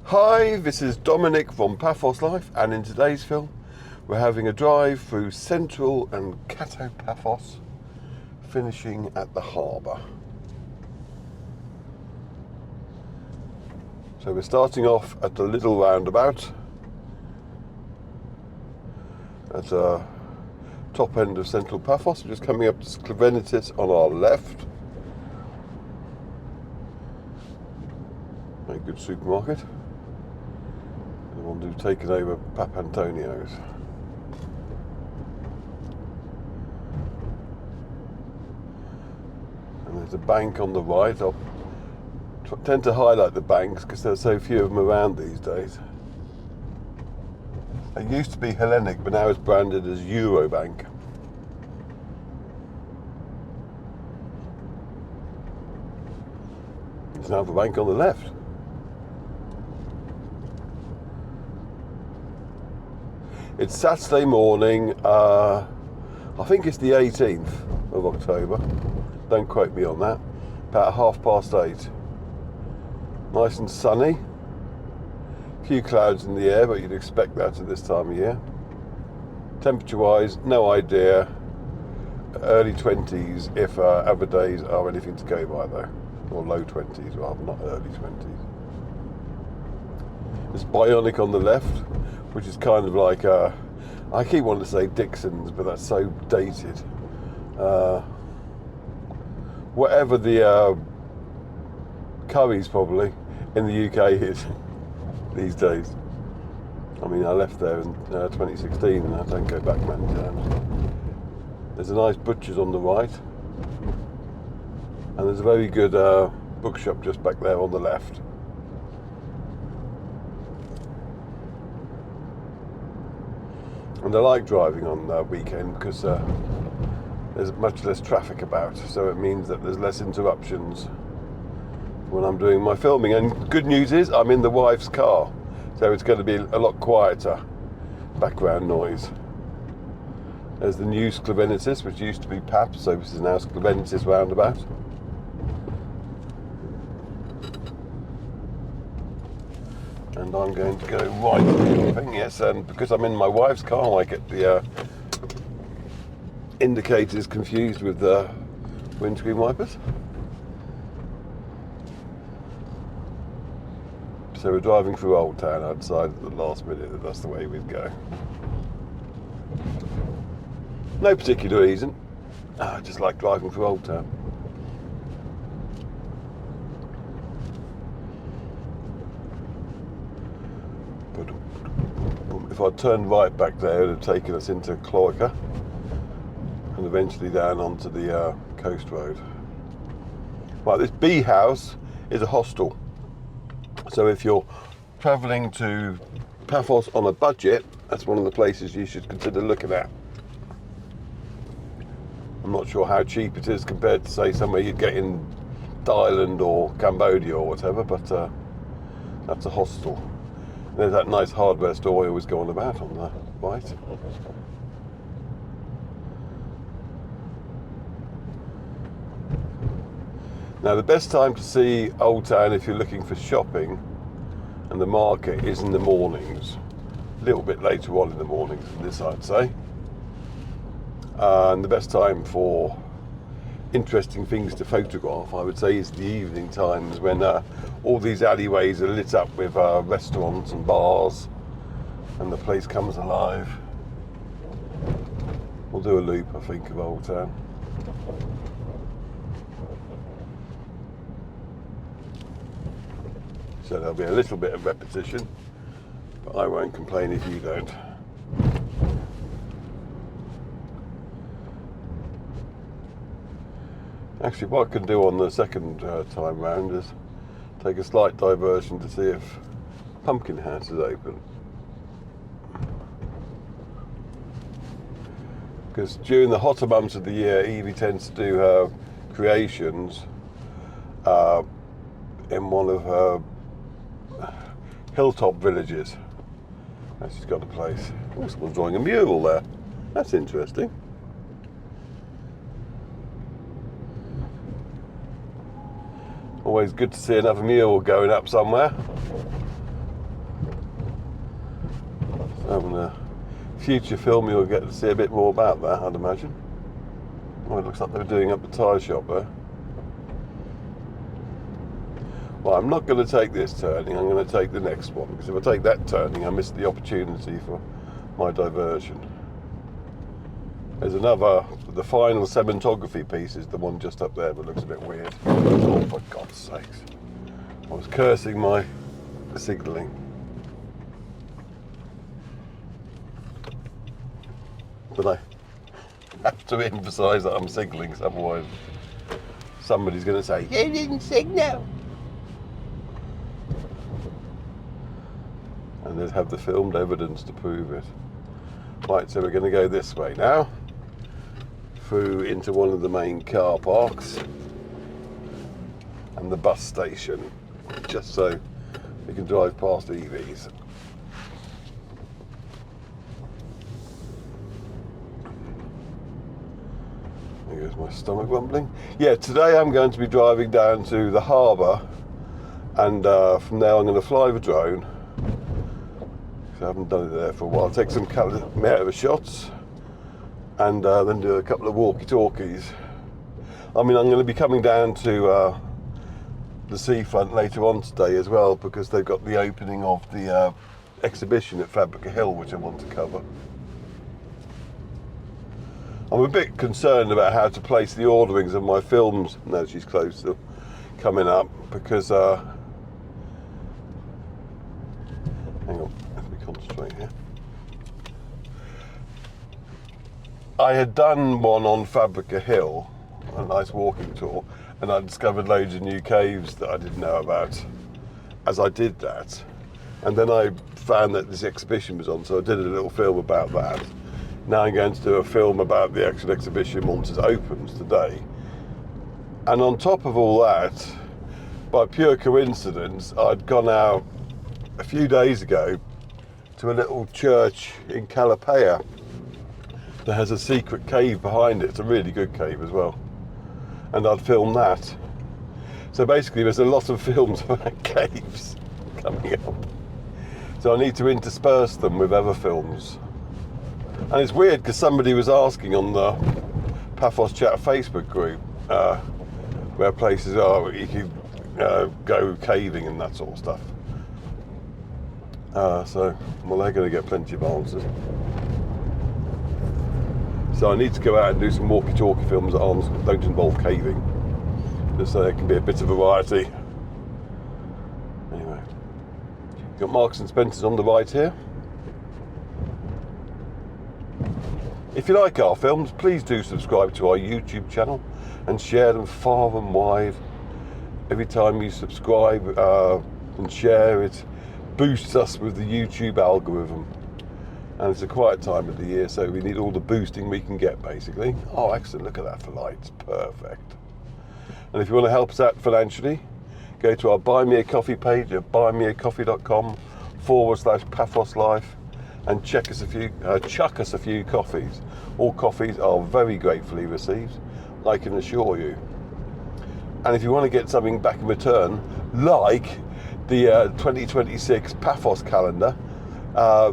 Hi, this is Dominic from Paphos Life, and in today's film we're having a drive through Central and Kato Paphos, finishing at the harbour. So we're starting off at the little roundabout at the top end of Central Paphos. We're just coming up to Sclavenitis on our left. Very good supermarket. The one who've taken over Papantonio's. And there's a bank on the right. I'll tend to highlight the banks because there's so few of them around these days. It used to be Hellenic, but now it's branded as Eurobank. There's another bank on the left. It's Saturday morning, I think it's the 18th of October, don't quote me on that, about 8:30. Nice and sunny, a few clouds in the air, but you'd expect that at this time of year. Temperature wise, no idea, early 20s if other days are anything to go by though, or low 20s rather, not early 20s. There's Bionic on the left, which is kind of like, I keep wanting to say Dixon's, but that's so dated. Whatever the Curry's probably in the UK is these days. I mean, I left there in 2016 and I don't go back many times. There's a nice butcher's on the right, and there's a very good bookshop just back there on the left. And I like driving on weekend because there's much less traffic about, so it means that there's less interruptions when I'm doing my filming. And good news is I'm in the wife's car, so it's going to be a lot quieter background noise. There's the new Sclavenitis, which used to be Paphos, so this is now Sclavenitis roundabout. And I'm going to go right through the thing, yes, and because I'm in my wife's car, I get the indicators confused with the windscreen wipers. So we're driving through Old Town outside at the last minute, that's the way we'd go. No particular reason, I just like driving through Old Town. If I turned right back there, it would have taken us into Cloaca and eventually down onto the coast road. Right, this B house is a hostel. So if you're travelling to Paphos on a budget, that's one of the places you should consider looking at. I'm not sure how cheap it is compared to, say, somewhere you'd get in Thailand or Cambodia or whatever, but that's a hostel. There's that nice hardware store I always go on about on the right. Now the best time to see Old Town if you're looking for shopping and the market is in the mornings. A little bit later on in the mornings than this, I'd say. And the best time for interesting things to photograph, I would say, is the evening times when all these alleyways are lit up with restaurants and bars and the place comes alive. We'll do a loop, I think, of Old Town. So there'll be a little bit of repetition, but I won't complain if you don't. Actually, what I can do on the second time round is take a slight diversion to see if Pumpkin House is open. Because during the hotter months of the year, Evie tends to do her creations in one of her hilltop villages. And she's got a place. Oh, someone's drawing a mural there. That's interesting. Always good to see another mural going up somewhere. In a future film you'll get to see a bit more about that, I'd imagine. Oh, it looks like they were doing up the tyre shop there. Well, I'm not going to take this turning, I'm going to take the next one, because if I take that turning I miss the opportunity for my diversion. There's another, the final cinematography piece is the one just up there, but looks a bit weird. Oh, for God's sakes. I was cursing my signalling. But I have to emphasise that I'm signalling, because otherwise somebody's going to say, "You didn't signal!" And they'd have the filmed evidence to prove it. Right, so we're going to go this way now, through into one of the main car parks and the bus station, just so we can drive past EVs. There goes my stomach rumbling. Yeah, today I'm going to be driving down to the harbour, and from there I'm going to fly the drone. I haven't done it there for a while. Take some camera shots and then do a couple of walkie-talkies. I mean, I'm going to be coming down to the seafront later on today as well, because they've got the opening of the exhibition at Fabrica Hill, which I want to cover. I'm a bit concerned about how to place the orderings of my films now she's close to coming up, because hang on, let me concentrate here. I had done one on Fabrica Hill, a nice walking tour, and I discovered loads of new caves that I didn't know about as I did that. And then I found that this exhibition was on, so I did a little film about that. Now I'm going to do a film about the actual exhibition once it opens today. And on top of all that, by pure coincidence, I'd gone out a few days ago to a little church in Calapea that has a secret cave behind it. It's a really good cave as well. And I'd filmed that. So basically there's a lot of films about caves coming up. So I need to intersperse them with other films. And it's weird because somebody was asking on the Paphos Chat Facebook group where places are where you can go caving and that sort of stuff. So, well, they're going to get plenty of answers. So I need to go out and do some walkie-talkie films that don't involve caving, just so there can be a bit of variety. Anyway, got Marks and Spencer's on the right here. If you like our films, please do subscribe to our YouTube channel and share them far and wide. Every time you subscribe and share, it boosts us with the YouTube algorithm. And it's a quiet time of the year, so we need all the boosting we can get, basically. Oh, excellent, look at that for lights, perfect. And if you want to help us out financially, go to our Buy Me a Coffee page at buymeacoffee.com/Paphos Life and chuck us a few coffees. All coffees are very gratefully received, I can assure you. And if you want to get something back in return, like the 2026 Paphos calendar,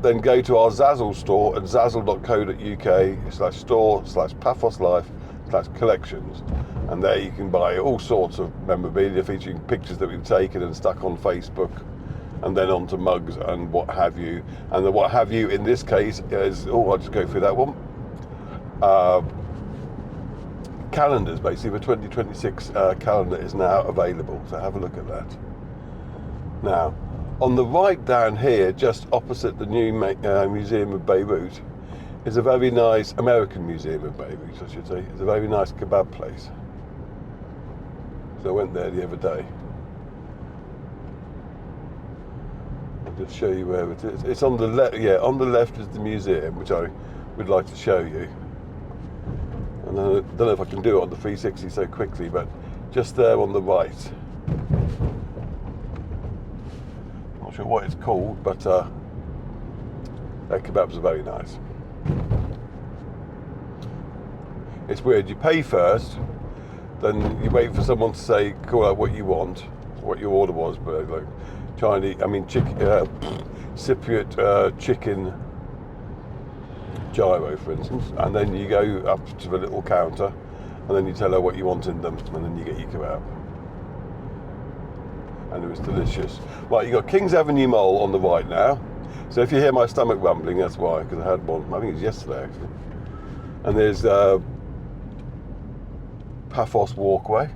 then go to our Zazzle store at zazzle.co.uk/store/Paphos Life/collections, and there you can buy all sorts of memorabilia featuring pictures that we've taken and stuck on Facebook, and then onto mugs and what have you. And the what have you in this case is, I'll just go through that one. Calendars, basically, the 2026 calendar is now available, so have a look at that. Now, on the right down here, just opposite the new Museum of Beirut, is a very nice American Museum of Beirut, I should say. It's a very nice kebab place. So I went there the other day. I'll just show you where it is. It's on the left. Yeah, on the left is the museum, which I would like to show you. And I don't know if I can do it on the 360 so quickly, but just there on the right. Not sure what it's called, but their kebabs are very nice. It's weird, you pay first, then you wait for someone to say, call out what you want, what your order was, but like Chinese, Cypriot chicken gyro, for instance, and then you go up to the little counter, and then you tell her what you want in them, and then you get your kebab. And it was delicious. Right, you got Kings Avenue Mall on the right now. So if you hear my stomach rumbling, that's why, because I had one. I think it was yesterday actually. And there's Paphos Walkway.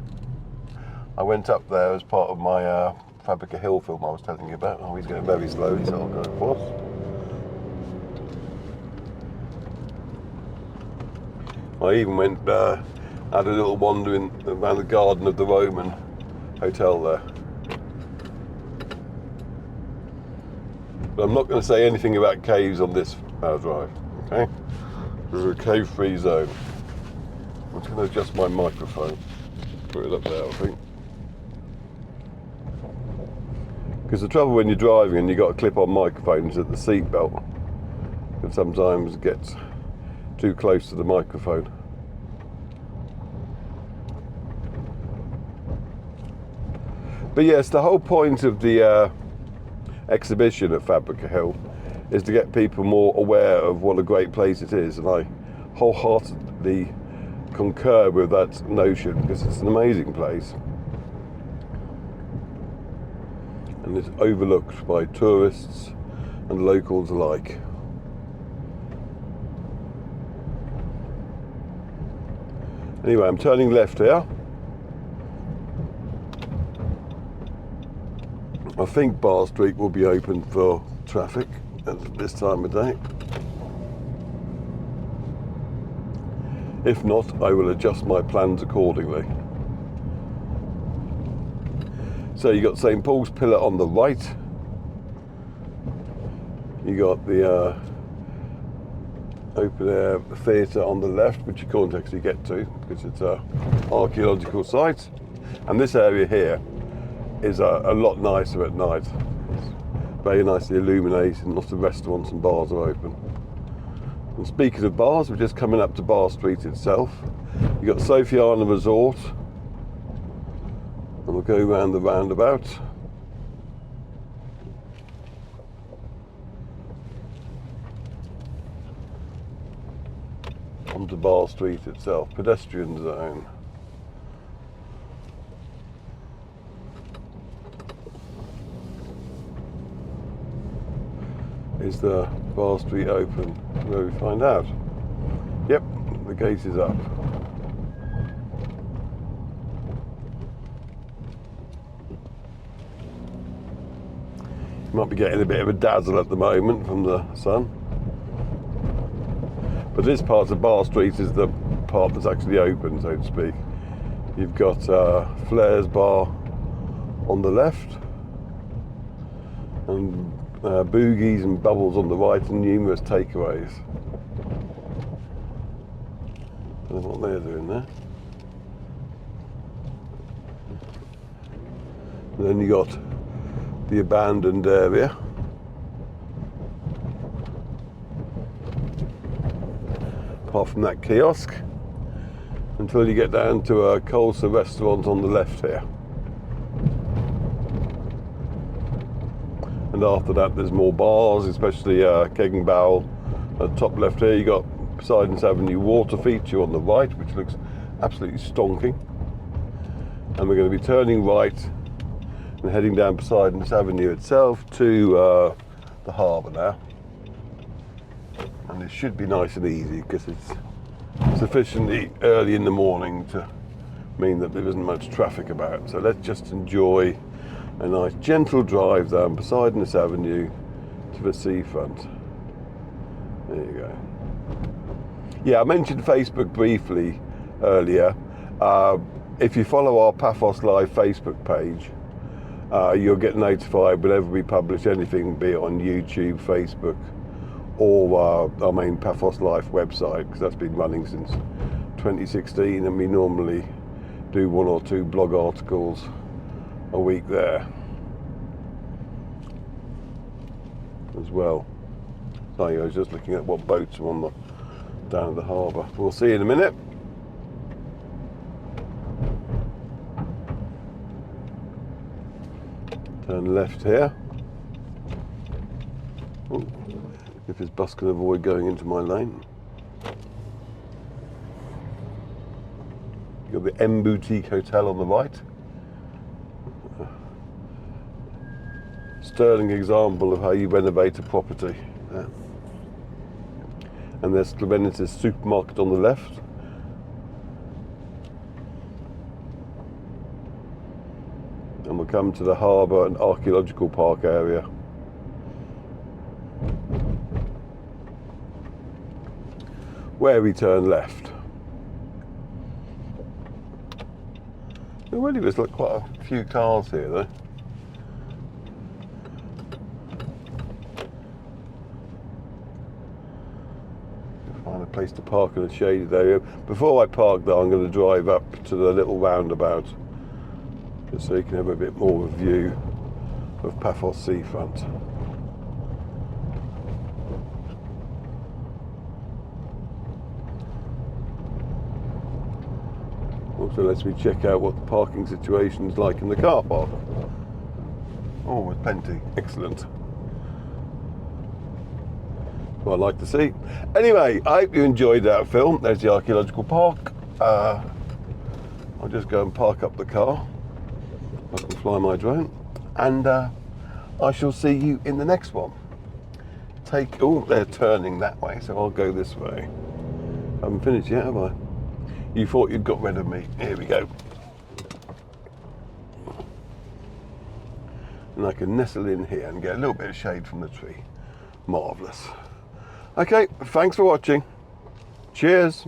I went up there as part of my Fabrica Hill film I was telling you about. Oh, he's going very slowly, so I'll go across. I even went, had a little wander around the garden of the Roman Hotel there. But I'm not going to say anything about caves on this drive, okay? This is a cave-free zone. I'm just going to adjust my microphone. Put it up there, I think. Because the trouble when you're driving and you've got to clip on microphones at the seat belt, can sometimes get too close to the microphone. But yes, the whole point of the exhibition at Fabrica Hill is to get people more aware of what a great place it is, and I wholeheartedly concur with that notion because it's an amazing place and it's overlooked by tourists and locals alike. Anyway, I'm turning left here. I think Bar Street will be open for traffic at this time of day. If not, I will adjust my plans accordingly. So you got St. Paul's Pillar on the right. You got the open air theatre on the left, which you can't actually get to because it's an archaeological site. And this area here is a lot nicer at night. It's very nicely illuminated, and lots of restaurants and bars are open. And speaking of bars, we're just coming up to Bar Street itself. You've got Sophiana Resort, and we'll go round the roundabout. Onto Bar Street itself, pedestrian zone. Is the Bar Street open? Where we find out. Yep, the gate is up. You might be getting a bit of a dazzle at the moment from the sun. But this part of Bar Street is the part that's actually open, so to speak. You've got Flair's Bar on the left, and Boogies and Bubbles on the right, and numerous takeaways. Don't know what they're doing there. And then you got the abandoned area. Apart from that kiosk, until you get down to a Colsa restaurant on the left here. And after that there's more bars, especially Keg and Barrel at the top left here. You got Poseidonos Avenue water feature on the right, which looks absolutely stonking. And we're going to be turning right and heading down Poseidonos Avenue itself to the harbour now. And it should be nice and easy because it's sufficiently early in the morning to mean that there isn't much traffic about. So let's just enjoy a nice gentle drive down Poseidonos Avenue to the seafront. There you go. Yeah, I mentioned Facebook briefly earlier. If you follow our Paphos Live Facebook page, you'll get notified whenever we publish anything, be it on YouTube, Facebook, or our main Paphos Life website, because that's been running since 2016, and we normally do 1 or 2 blog articles a week there as well. So I was just looking at what boats are on down at the harbour. We'll see in a minute. Turn left here. Ooh. if this bus can avoid going into my lane. You've got the M Boutique Hotel on the right. Sterling example of how you renovate a property. Yeah. And there's Clemenice's supermarket on the left. And we'll come to the harbour and archaeological park area. Where we turn left. There really was like quite a few cars here though. Find a place to park in a shaded area. Before I park though, I'm going to drive up to the little roundabout, just so you can have a bit more of a view of Paphos seafront. Also lets me check out what the parking situation is like in the car park. Oh, there's plenty. Excellent. What I'd like to see. Anyway, I hope you enjoyed that film. There's the archaeological park. I'll just go and park up the car. I can fly my drone. And I shall see you in the next one. Oh, they're turning that way, so I'll go this way. I haven't finished yet, have I? You thought you'd got rid of me. Here we go. And I can nestle in here and get a little bit of shade from the tree. Marvellous. Okay, thanks for watching. Cheers.